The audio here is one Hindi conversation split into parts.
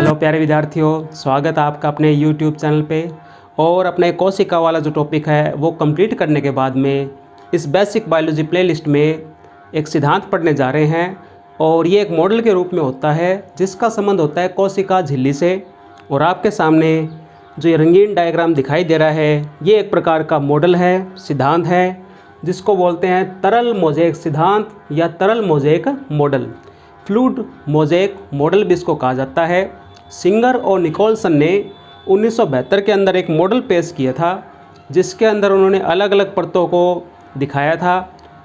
हेलो प्यारे विद्यार्थियों, स्वागत है आपका अपने YouTube चैनल पे। और अपने कोशिका वाला जो टॉपिक है वो कंप्लीट करने के बाद में इस बेसिक बायोलॉजी प्लेलिस्ट में एक सिद्धांत पढ़ने जा रहे हैं। और ये एक मॉडल के रूप में होता है जिसका संबंध होता है कोशिका झिल्ली से। और आपके सामने जो ये रंगीन डायग्राम दिखाई दे रहा है ये एक प्रकार का मॉडल है, सिद्धांत है, जिसको बोलते हैं तरल मोज़ेक सिद्धांत या तरल mosaic model. Fluid mosaic model भी इसको कहा जाता है। सिंगर और निकोलसन ने 1972 के अंदर एक मॉडल पेश किया था जिसके अंदर उन्होंने अलग अलग परतों को दिखाया था।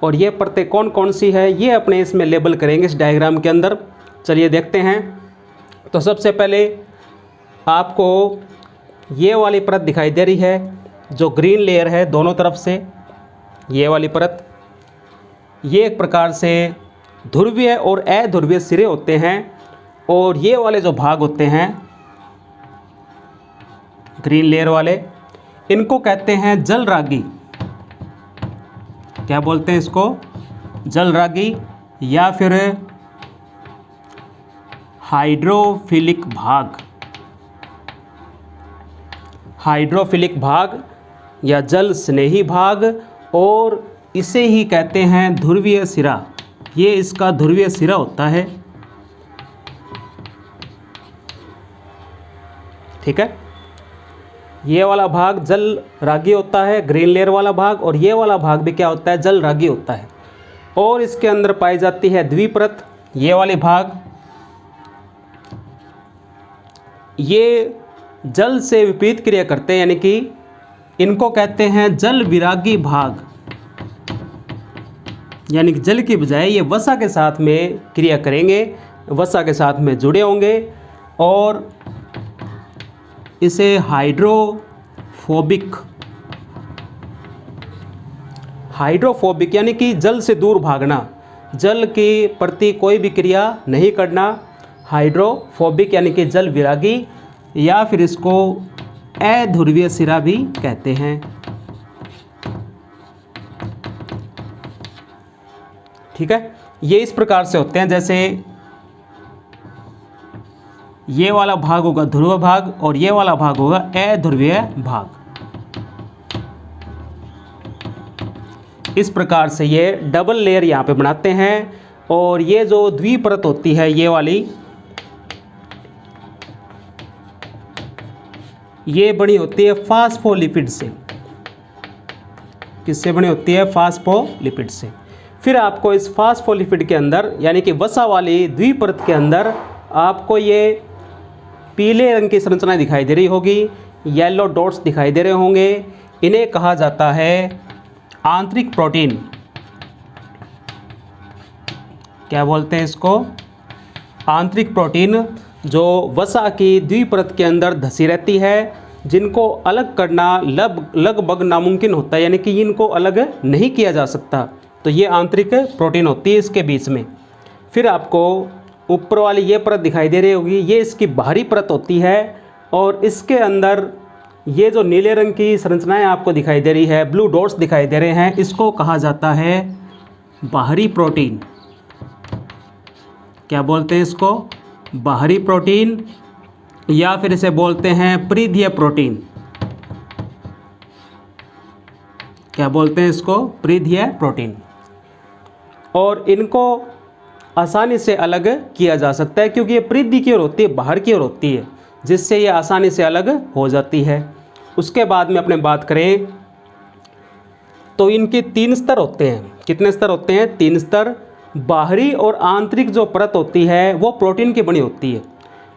और ये परतें कौन कौन सी है ये अपने इसमें लेबल करेंगे इस डायग्राम के अंदर। चलिए देखते हैं। तो सबसे पहले आपको ये वाली परत दिखाई दे रही है जो ग्रीन लेयर है दोनों तरफ से। ये वाली परत, ये एक प्रकार से ध्रुवीय और अध्रुवीय सिरे होते हैं। और ये वाले जो भाग होते हैं ग्रीन लेयर वाले, इनको कहते हैं जलरागी। क्या बोलते हैं इसको? जलरागी या फिर हाइड्रोफिलिक भाग। हाइड्रोफिलिक भाग या जल स्नेही भाग, और इसे ही कहते हैं ध्रुवीय सिरा। ये इसका ध्रुवीय सिरा होता है। ठीक है, ये वाला भाग जल रागी होता है, ग्रीन लेयर वाला भाग, और ये वाला भाग भी क्या होता है? जल रागी होता है। और इसके अंदर पाई जाती है द्विपरत। ये वाले भाग ये जल से विपरीत क्रिया करते हैं, यानी कि इनको कहते हैं जल विरागी भाग। यानी कि जल की बजाय ये वसा के साथ में क्रिया करेंगे, वसा के साथ में जुड़े होंगे। और इसे हाइड्रोफोबिक यानी कि जल से दूर भागना, जल के प्रति कोई भी क्रिया नहीं करना। हाइड्रोफोबिक यानी कि जल विरागी, या फिर इसको अध्रुवीय सिरा भी कहते हैं। ठीक है, ये इस प्रकार से होते हैं। जैसे ये वाला भाग होगा ध्रुव भाग और ये वाला भाग होगा अध्रुवीय भाग। इस प्रकार से ये डबल लेयर यहाँ पे बनाते हैं। और ये जो द्विपरत होती है ये वाली, ये बनी होती है फास्फोलिपिड से। किससे बनी होती है? फास्फोलिपिड से। फिर आपको इस फास्फोलिपिड के अंदर यानी कि वसा वाली द्विपरत के अंदर आपको ये पीले रंग की संरचना दिखाई दे रही होगी, येलो डॉट्स दिखाई दे रहे होंगे। इन्हें कहा जाता है आंतरिक प्रोटीन। क्या बोलते हैं इसको? आंतरिक प्रोटीन, जो वसा की द्विपरत के अंदर धसी रहती है, जिनको अलग करना लगभग नामुमकिन होता है, यानी कि इनको अलग नहीं किया जा सकता। तो ये आंतरिक प्रोटीन होती है इसके बीच में। फिर आपको ऊपर वाली ये परत दिखाई दे रही होगी, ये इसकी बाहरी परत होती है। और इसके अंदर ये जो नीले रंग की संरचनाएं आपको दिखाई दे रही है, ब्लू डॉट्स दिखाई दे रहे हैं, इसको कहा जाता है बाहरी प्रोटीन। क्या बोलते हैं इसको? बाहरी प्रोटीन, या फिर इसे बोलते हैं परिधीय प्रोटीन। क्या बोलते हैं इसको? परिधीय प्रोटीन। और इनको आसानी से अलग किया जा सकता है क्योंकि ये परिधि की ओर होती है, बाहर की ओर होती है, जिससे ये आसानी से अलग हो जाती है। उसके बाद में अपने बात करें तो इनके 3 स्तर होते हैं। कितने स्तर होते हैं? 3 स्तर। बाहरी और आंतरिक जो परत होती है वो प्रोटीन की बनी होती है।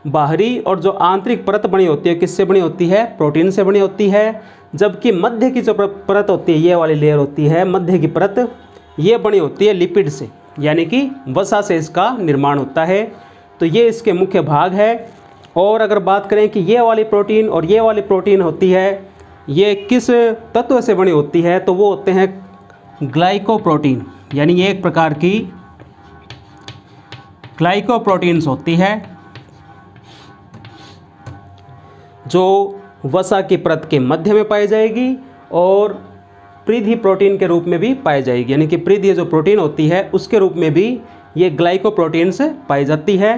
बाहरी और जो आंतरिक परत बनी होती है किससे बनी होती है? प्रोटीन से बनी होती है। जबकि मध्य की जो परत होती है, ये वाली लेयर होती है मध्य की परत, ये बनी होती है लिपिड से, यानी कि वसा से इसका निर्माण होता है। तो ये इसके मुख्य भाग है। और अगर बात करें कि ये वाली प्रोटीन और ये वाली प्रोटीन होती है, ये किस तत्व से बनी होती है, तो वो होते हैं ग्लाइकोप्रोटीन। यानी ये एक प्रकार की ग्लाइकोप्रोटीन्स होती है जो वसा की परत के मध्य में पाई जाएगी और परिधीय प्रोटीन के रूप में भी पाई जाएगी। यानी कि परिधीय जो प्रोटीन होती है उसके रूप में भी ये ग्लाइकोप्रोटीन्स पाई जाती है।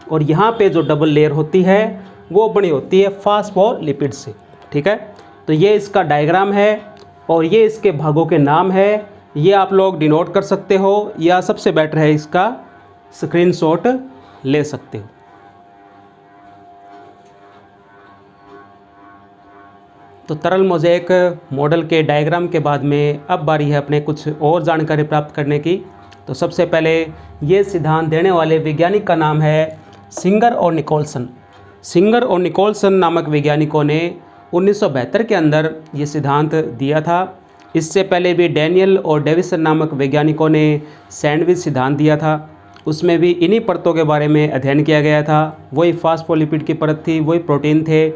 और यहाँ पे जो डबल लेयर होती है वो बनी होती है फास्फोलिपिड से। ठीक है, तो ये इसका डायग्राम है और ये इसके भागों के नाम है। ये आप लोग डिनोट कर सकते हो या सबसे बेटर है इसका स्क्रीनशॉट ले सकते हो। तो तरल मोज़ेक मॉडल के डायग्राम के बाद में अब बारी है अपने कुछ और जानकारी प्राप्त करने की। तो सबसे पहले ये सिद्धांत देने वाले वैज्ञानिक का नाम है सिंगर और निकोलसन। सिंगर और निकोलसन नामक वैज्ञानिकों ने 1972 के अंदर ये सिद्धांत दिया था। इससे पहले भी डैनियल और डेविसन नामक वैज्ञानिकों ने सैंडविच सिद्धांत दिया था। उसमें भी इन्हीं परतों के बारे में अध्ययन किया गया था। वही फास्फोलिपिड की परत थी, वही प्रोटीन थे।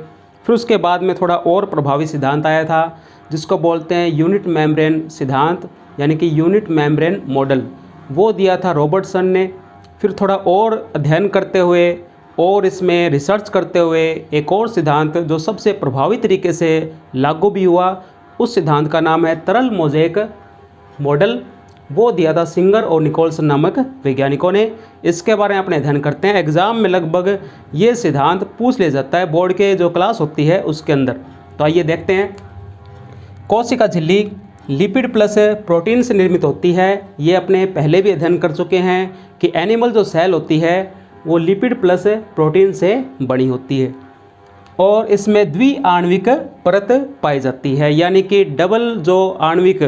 फिर उसके बाद में थोड़ा और प्रभावी सिद्धांत आया था जिसको बोलते हैं यूनिट मेम्ब्रेन सिद्धांत, यानी कि यूनिट मेम्ब्रेन मॉडल। वो दिया था रॉबर्टसन ने। फिर थोड़ा और अध्ययन करते हुए और इसमें रिसर्च करते हुए एक और सिद्धांत जो सबसे प्रभावी तरीके से लागू भी हुआ, उस सिद्धांत का नाम है तरल मोज़ेक मॉडल। वो दिया था सिंगर और निकोलसन नामक वैज्ञानिकों ने। इसके बारे में अपने अध्ययन करते हैं। एग्ज़ाम में लगभग ये सिद्धांत पूछ लिया जाता है, बोर्ड के जो क्लास होती है उसके अंदर। तो आइए देखते हैं। कोशिका झिल्ली लिपिड प्लस प्रोटीन से निर्मित होती है। ये अपने पहले भी अध्ययन कर चुके हैं कि एनिमल जो सेल होती है वो लिपिड प्लस प्रोटीन से बनी होती है और इसमें द्विआण्विक परत पाई जाती है, यानी कि डबल जो आणविक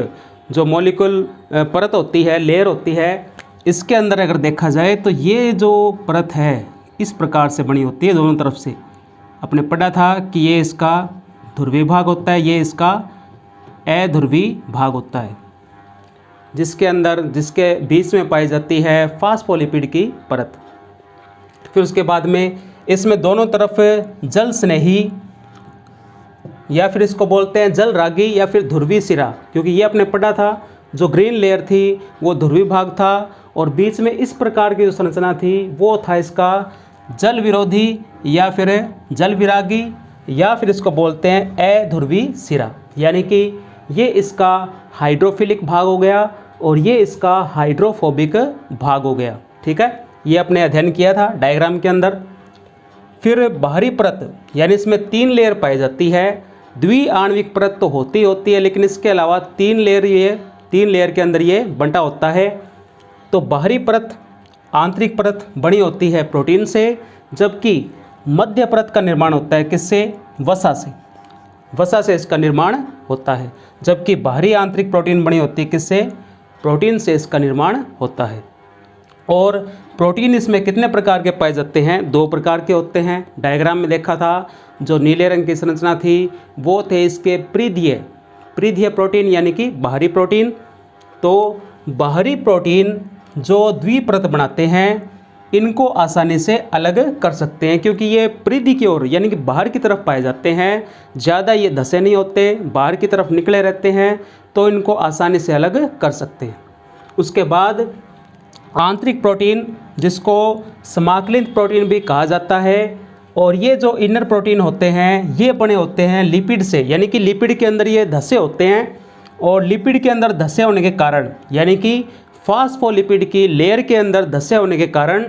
जो मॉलिक्यूल परत होती है, लेयर होती है। इसके अंदर अगर देखा जाए तो ये जो परत है इस प्रकार से बनी होती है दोनों तरफ से। आपने पढ़ा था कि ये इसका ध्रुवीय भाग होता है, ये इसका अध्रुवीय भाग होता है, जिसके बीच में पाई जाती है फास्फोलिपिड की परत। फिर उसके बाद में इसमें दोनों तरफ जल स्नेही या फिर इसको बोलते हैं जल रागी या फिर ध्रुवीय सिरा, क्योंकि ये आपने पढ़ा था जो ग्रीन लेयर थी वो ध्रुवीय भाग था और बीच में इस प्रकार की जो संरचना थी वो था इसका जल विरोधी या फिर जल विरागी या फिर इसको बोलते हैं अध्रुवीय सिरा, यानी कि ये इसका हाइड्रोफिलिक भाग हो गया और ये इसका हाइड्रोफोबिक भाग हो गया। ठीक है, ये आपने अध्ययन किया था डायग्राम के अंदर। फिर बाहरी परत, यानी इसमें 3 लेयर पाई जाती है। द्विआण्विक परत तो होती है, लेकिन इसके अलावा 3 लेयर के अंदर ये बंटा होता है। तो बाहरी परत, आंतरिक परत बनी होती है प्रोटीन से, जबकि मध्य परत का निर्माण होता है किससे? वसा से। वसा से इसका निर्माण होता है, जबकि बाहरी आंतरिक प्रोटीन बनी होती है किससे? प्रोटीन से इसका निर्माण होता है। और प्रोटीन इसमें कितने प्रकार के पाए जाते हैं? 2 प्रकार के होते हैं। डायग्राम में देखा था जो नीले रंग की संरचना थी वो थे इसके परिधीय प्रोटीन, यानी कि बाहरी प्रोटीन। तो बाहरी प्रोटीन जो द्विपरत बनाते हैं इनको आसानी से अलग कर सकते हैं, क्योंकि ये परिधि की ओर यानी कि बाहर की तरफ पाए जाते हैं। ज़्यादा ये धसे नहीं होते, बाहर की तरफ निकले रहते हैं, तो इनको आसानी से अलग कर सकते हैं। उसके बाद आंतरिक प्रोटीन, जिसको समाकलित प्रोटीन भी कहा जाता है, और ये जो इनर प्रोटीन होते हैं ये बने होते हैं लिपिड से, यानी कि लिपिड के अंदर ये धसे होते हैं। और लिपिड के अंदर धसे होने के कारण, यानी कि फास्फोलिपिड की लेयर के अंदर धसे होने के कारण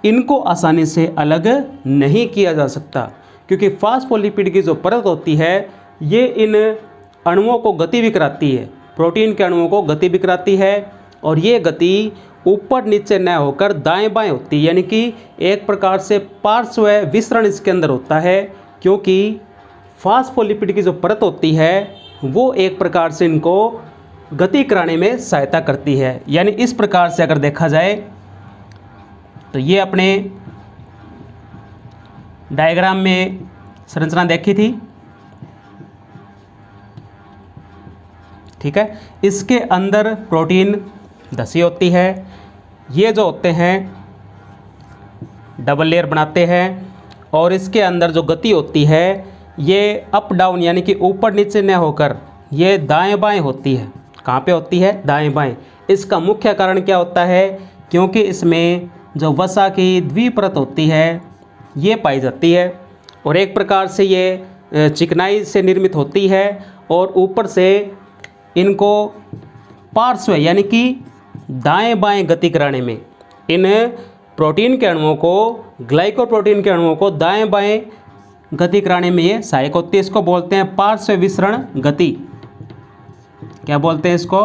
इनको आसानी से अलग नहीं किया जा सकता, क्योंकि फास्फोलिपिड की जो परत होती है ये इन अणुओं को गति भी कराती है, प्रोटीन के अणुओं को गति भी कराती है। और ये गति ऊपर नीचे न होकर दाएं बाएं होती है, यानी कि एक प्रकार से पार्श्व विसरण इसके अंदर होता है, क्योंकि फास्फोलिपिड की जो परत होती है वो एक प्रकार से इनको गति कराने में सहायता करती है। यानी इस प्रकार से अगर देखा जाए तो ये अपने डायग्राम में संरचना देखी थी। ठीक है, इसके अंदर प्रोटीन धसी होती है, ये जो होते हैं डबल लेयर बनाते हैं, और इसके अंदर जो गति होती है ये अप डाउन यानी कि ऊपर नीचे न होकर ये दाएं बाएं होती है। कहाँ पे होती है? दाएं बाएं। इसका मुख्य कारण क्या होता है? क्योंकि इसमें जो वसा की द्विपरत होती है ये पाई जाती है, और एक प्रकार से ये चिकनाई से निर्मित होती है, और ऊपर से इनको पार्श्व यानी कि दाएं बाएं गति कराने में इन प्रोटीन के अणुओं को, ग्लाइकोप्रोटीन के अणुओं को दाएं बाएं गति कराने में ये सहायक होती है। इसको बोलते हैं पार्श्व विसरण गति। क्या बोलते हैं इसको?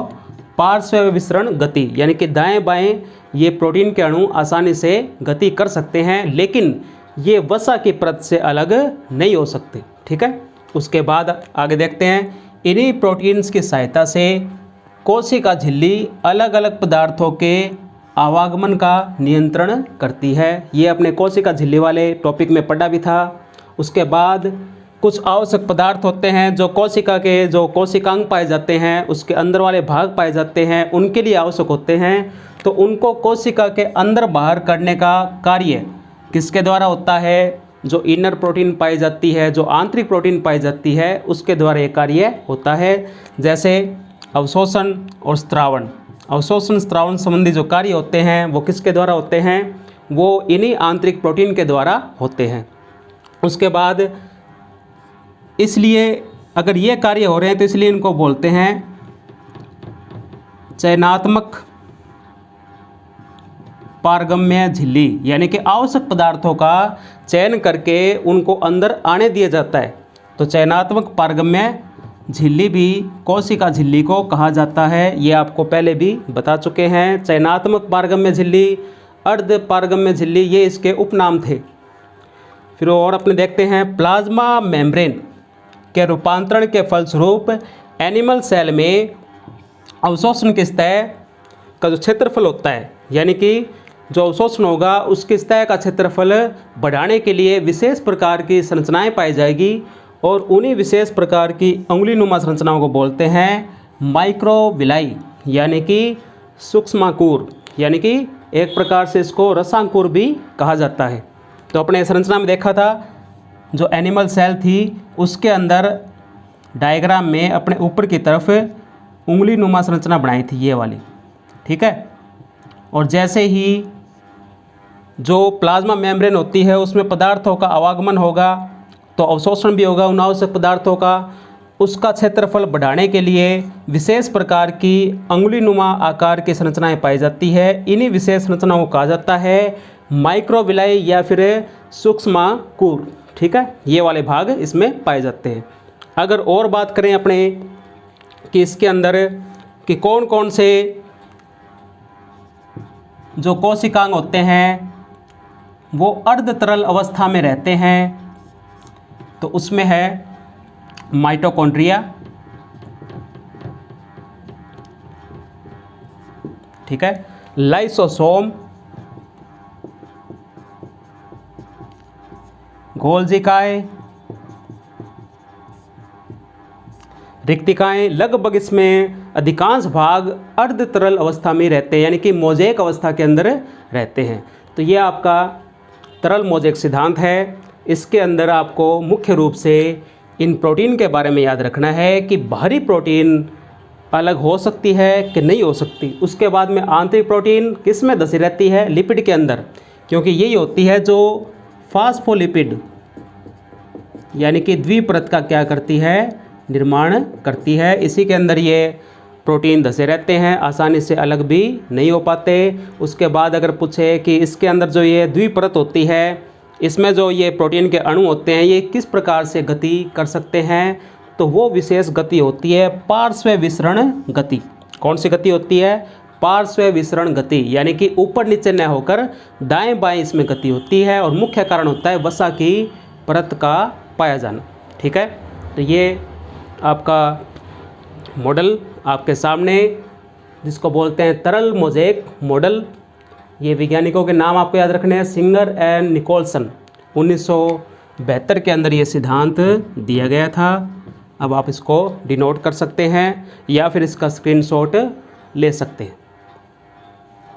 पार्श्व विसरण गति। यानी कि दाएं बाएं ये प्रोटीन के अणु आसानी से गति कर सकते हैं, लेकिन ये वसा की परत से अलग नहीं हो सकते। ठीक है, उसके बाद आगे देखते हैं। इन्हीं प्रोटीन्स की सहायता से कोशिका झिल्ली अलग अलग पदार्थों के आवागमन का नियंत्रण करती है। ये अपने कोशिका झिल्ली वाले टॉपिक में पढ़ा भी था। उसके बाद कुछ आवश्यक पदार्थ होते हैं जो कोशिका के, जो कोशिकांग पाए जाते हैं, उसके अंदर वाले भाग पाए जाते हैं, उनके लिए आवश्यक होते हैं। तो उनको कोशिका के अंदर बाहर करने का कार्य किसके द्वारा होता है? जो इनर प्रोटीन पाई जाती है, जो आंतरिक प्रोटीन पाई जाती है, उसके द्वारा ये कार्य होता है। जैसे अवशोषण और स्त्रावण। अवशोषण स्त्रावण संबंधी जो कार्य होते हैं वो किसके द्वारा होते हैं? वो इन्हीं आंतरिक प्रोटीन के द्वारा होते हैं। उसके बाद इसलिए अगर ये कार्य हो रहे हैं तो इसलिए इनको बोलते हैं चयनात्मक पारगम्य झिल्ली। यानी कि आवश्यक पदार्थों का चयन करके उनको अंदर आने दिया जाता है। तो चयनात्मक पारगम्य झिल्ली भी कोशिका झिल्ली को कहा जाता है। ये आपको पहले भी बता चुके हैं। चयनात्मक पारगम्य झिल्ली, अर्ध पारगम्य झिल्ली, ये इसके उपनाम थे। फिर और अपने देखते हैं प्लाज्मा मेम्ब्रेन के रूपांतरण के फलस्वरूप एनिमल सेल में अवशोषण की सतह का जो क्षेत्रफल होता है, यानी कि जो अवशोषण होगा उसकी सतह का क्षेत्रफल बढ़ाने के लिए विशेष प्रकार की संरचनाएं पाई जाएगी, और उन्हीं विशेष प्रकार की उंगलीनुमा संरचनाओं को बोलते हैं माइक्रोविलाई, यानी कि सूक्ष्मांकुर, यानी कि एक प्रकार से इसको रसांकुर भी कहा जाता है। तो अपने संरचना में देखा था, जो एनिमल सेल थी उसके अंदर डायग्राम में अपने ऊपर की तरफ उंगलीनुमा संरचना बनाई थी, ये वाली। ठीक है, और जैसे ही जो प्लाज्मा मेम्ब्रेन होती है उसमें पदार्थों का आवागमन होगा तो अवशोषण भी होगा उन आवश्यक पदार्थों का। उसका क्षेत्रफल बढ़ाने के लिए विशेष प्रकार की अंगुलीनुमा आकार की संरचनाएं पाई जाती है। इन्हीं विशेष संरचनाओं को कहा जाता है माइक्रोविलाई या फिर सूक्ष्मांकुर। ठीक है, ये वाले भाग इसमें पाए जाते हैं। अगर और बात करें अपने कि इसके अंदर कि कौन कौन से जो कोशिकांग होते हैं वो अर्ध तरल अवस्था में रहते हैं, तो उसमें है माइटोकॉन्ड्रिया, ठीक है, लाइसोसोम, गोल्जिकाएं, रिक्तिकाएं। लगभग इसमें अधिकांश भाग अर्ध तरल अवस्था में रहते हैं, यानी कि मोज़ेक अवस्था के अंदर रहते हैं। तो ये आपका तरल मोज़ेक सिद्धांत है। इसके अंदर आपको मुख्य रूप से इन प्रोटीन के बारे में याद रखना है कि बाहरी प्रोटीन अलग हो सकती है कि नहीं हो सकती। उसके बाद में आंतरिक प्रोटीन किस में धसी रहती है? लिपिड के अंदर, क्योंकि यही होती है जो फास्फोलिपिड यानी कि द्विपरत का क्या करती है? निर्माण करती है। इसी के अंदर ये प्रोटीन धसे रहते हैं, आसानी से अलग भी नहीं हो पाते। उसके बाद अगर पूछे कि इसके अंदर जो ये द्विपरत होती है, इसमें जो ये प्रोटीन के अणु होते हैं ये किस प्रकार से गति कर सकते हैं, तो वो विशेष गति होती है पार्श्व विसरण गति। कौन सी गति होती है? पार्श्व विसरण गति, यानी कि ऊपर नीचे न होकर दाएं बाएं इसमें गति होती है, और मुख्य कारण होता है वसा की परत का पाया जाना। ठीक है, तो ये आपका मॉडल आपके सामने, जिसको बोलते हैं तरल मोज़ेक मॉडल। ये वैज्ञानिकों के नाम आपको याद रखने हैं, सिंगर एंड निकोलसन। 1972 के अंदर ये सिद्धांत दिया गया था। अब आप इसको डिनोट कर सकते हैं या फिर इसका स्क्रीनशॉट ले सकते हैं।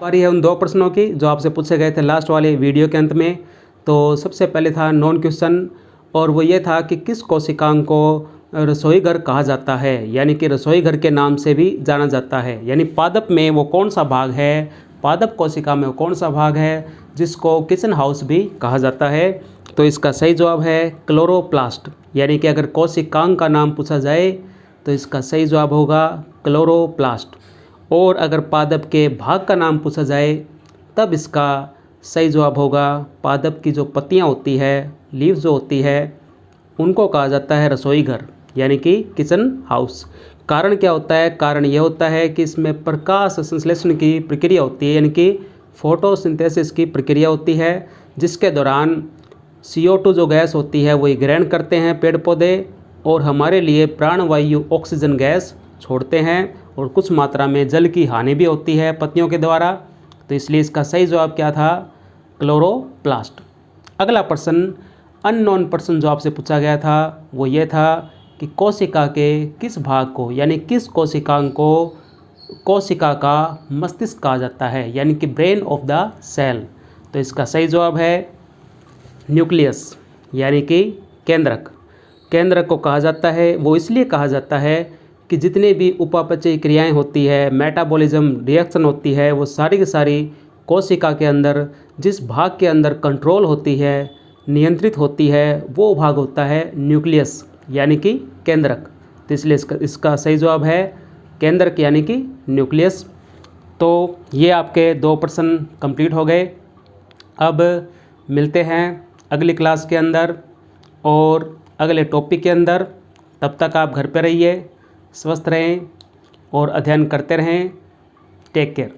बारी है उन दो प्रश्नों की जो आपसे पूछे गए थे लास्ट वाले वीडियो के अंत में। तो सबसे पहले था नॉन क्वेश्चन, और वो ये था कि किस कोशिकांग को रसोई घर कहा जाता है, यानी कि रसोई घर के नाम से भी जाना जाता है। यानी पादप में वो कौन सा भाग है, पादप कोशिका में वो कौन सा भाग है जिसको किचन हाउस भी कहा जाता है? तो इसका सही जवाब है क्लोरोप्लास्ट। यानी कि अगर कोशिकांग का नाम पूछा जाए तो इसका सही जवाब होगा क्लोरोप्लास्ट। और अगर पादप के भाग का नाम पूछा जाए तब इसका सही जवाब होगा पादप की जो पत्तियाँ होती है, लीव्स जो होती है, उनको कहा जाता है रसोई घर यानी कि किचन हाउस। कारण क्या होता है? कारण यह होता है कि इसमें प्रकाश संश्लेषण की प्रक्रिया होती है यानी कि फोटोसिंथेसिस की प्रक्रिया होती है, जिसके दौरान CO2 जो गैस होती है वही ग्रहण करते हैं पेड़ पौधे और हमारे लिए प्राणवायु ऑक्सीजन गैस छोड़ते हैं, और कुछ मात्रा में जल की हानि भी होती है पत्तियों के द्वारा। तो इसलिए इसका सही जवाब क्या था? क्लोरोप्लास्ट। अगला प्रश्न अननोन प्रश्न जो आपसे पूछा गया था वो ये था कि कोशिका के किस भाग को यानी किस कोशिकांग को कोशिका का मस्तिष्क कहा जाता है यानी कि ब्रेन ऑफ द सेल। तो इसका सही जवाब है न्यूक्लियस यानी कि केंद्रक। केंद्रक को कहा जाता है, वो इसलिए कहा जाता है कि जितने भी उपापचयी क्रियाएं होती है, मेटाबॉलिज्म रिएक्शन होती है, वो सारी की सारी कोशिका के अंदर जिस भाग के अंदर कंट्रोल होती है, नियंत्रित होती है, वो भाग होता है न्यूक्लियस यानी कि केंद्रक। तो इसलिए इसका सही जवाब है केंद्रक यानी कि न्यूक्लियस। तो ये आपके 2 प्रश्न कंप्लीट हो गए। अब मिलते हैं अगली क्लास के अंदर और अगले टॉपिक के अंदर। तब तक आप घर पे रहिए, स्वस्थ रहें और अध्ययन करते रहें। Take care.